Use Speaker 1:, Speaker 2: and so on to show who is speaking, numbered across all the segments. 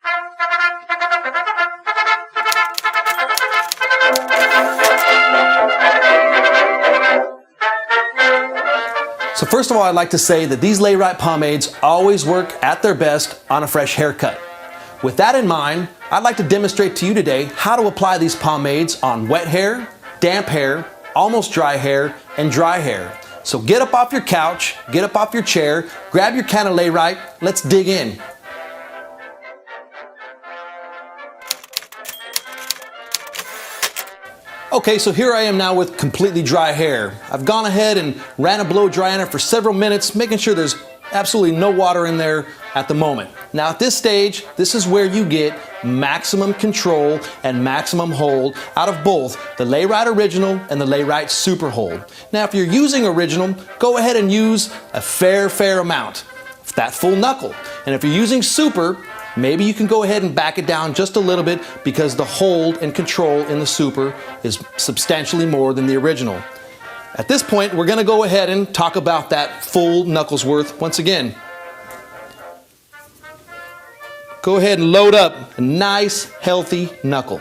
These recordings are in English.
Speaker 1: So first of all, I'd like to say that these Layrite pomades always work at their best on a fresh haircut. With that in mind, I'd like to demonstrate to you today how to apply these pomades on wet hair, damp hair, almost dry hair, and dry hair. So get up off your couch, get up off your chair, grab your can of Layrite, let's dig in. Okay, so here I am now with completely dry hair. I've gone ahead and ran a blow dryer for several minutes, making sure there's absolutely no water in there at the moment. Now at this stage, this is where you get maximum control and maximum hold out of both the Layrite Original and the Layrite Super Hold. Now if you're using Original, go ahead and use a fair amount, that full knuckle. And if you're using Super, maybe you can go ahead and back it down just a little bit because the hold and control in the Super is substantially more than the Original. At this point, we're gonna go ahead and talk about that full knuckles worth once again. Go ahead and load up a nice, healthy knuckle.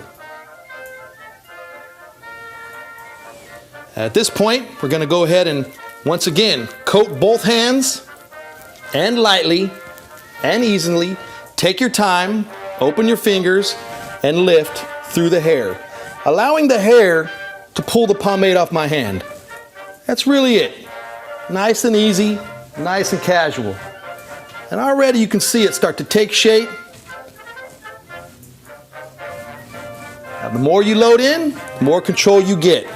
Speaker 1: At this point, we're gonna go ahead and once again, coat both hands and lightly and easily. Take your time, open your fingers, and lift through the hair, allowing the hair to pull the pomade off my hand. That's really it. Nice and easy, nice and casual. And already you can see it start to take shape. Now the more you load in, the more control you get.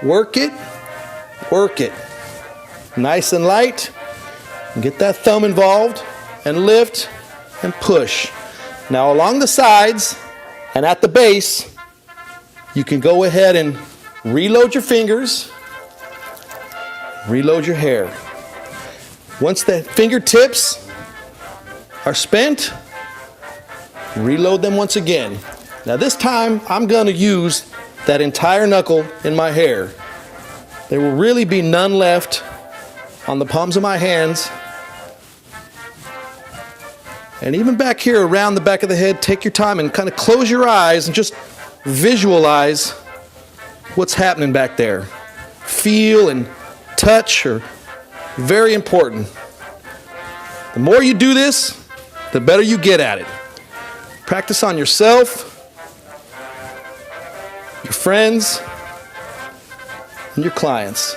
Speaker 1: Work it, work it. Nice and light. And get that thumb involved and lift and push. Now along the sides and at the base, you can go ahead and reload your fingers, reload your hair. Once the fingertips are spent, reload them once again. Now this time I'm going to use that entire knuckle in my hair. There will really be none left on the palms of my hands. And even back here around the back of the head, take your time and kind of close your eyes and just visualize what's happening back there. Feel and touch are very important. The more you do this, the better you get at it. Practice on yourself, your friends, and your clients.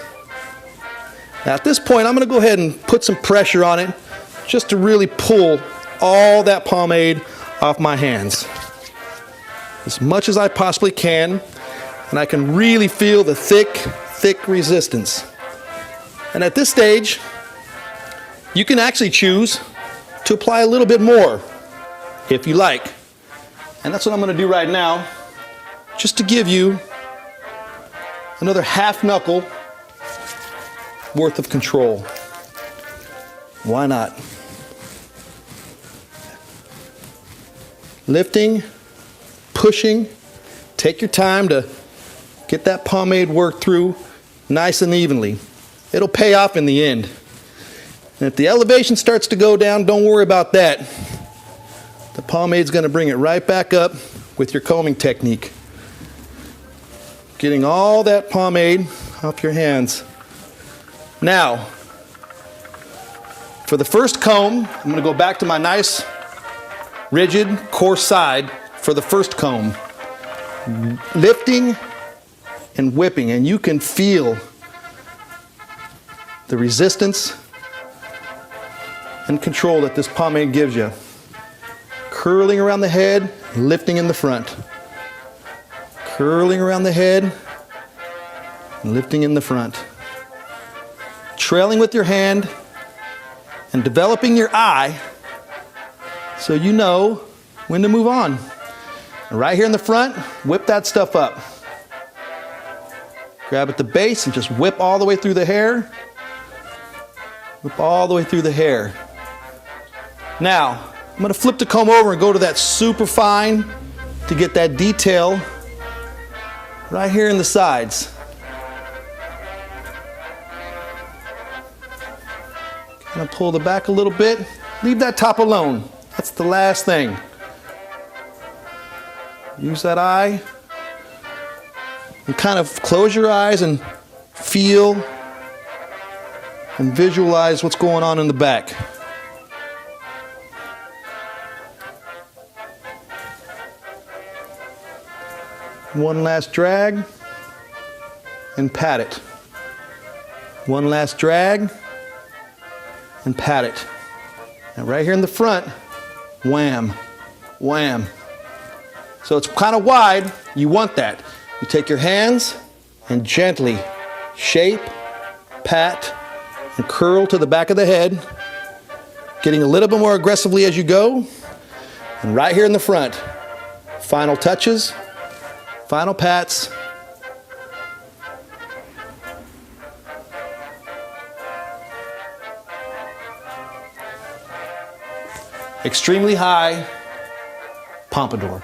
Speaker 1: Now at this point, I'm going to go ahead and put some pressure on it just to really pull all that pomade off my hands as much as I possibly can, and I can really feel the thick resistance. And at this stage, you can actually choose to apply a little bit more if you like. And that's what I'm going to do right now, just to give you another half knuckle worth of control. Why not? Lifting, pushing, take your time to get that pomade worked through nice and evenly. It'll pay off in the end. And if the elevation starts to go down, don't worry about that. The pomade's going to bring it right back up with your combing technique. Getting all that pomade off your hands. Now, for the first comb, I'm going to go back to my nice rigid, coarse side for the first comb. Lifting and whipping, and you can feel the resistance and control that this pomade gives you. Curling around the head, lifting in the front. Curling around the head, lifting in the front. Trailing with your hand and developing your eye so you know when to move on. And right here in the front, whip that stuff up. Grab at the base and just whip all the way through the hair. Whip all the way through the hair. Now, I'm going to flip the comb over and go to that super fine to get that detail right here in the sides. Kind of pull the back a little bit. Leave that top alone. That's the last thing. Use that eye and kind of close your eyes and feel and visualize what's going on in the back. One last drag and pat it. One last drag and pat it. And right here in the front, wham, wham. So it's kind of wide. You want that. You take your hands and gently shape, pat, and curl to the back of the head, getting a little bit more aggressively as you go. And right here in the front, final touches, final pats. Extremely high pompadour.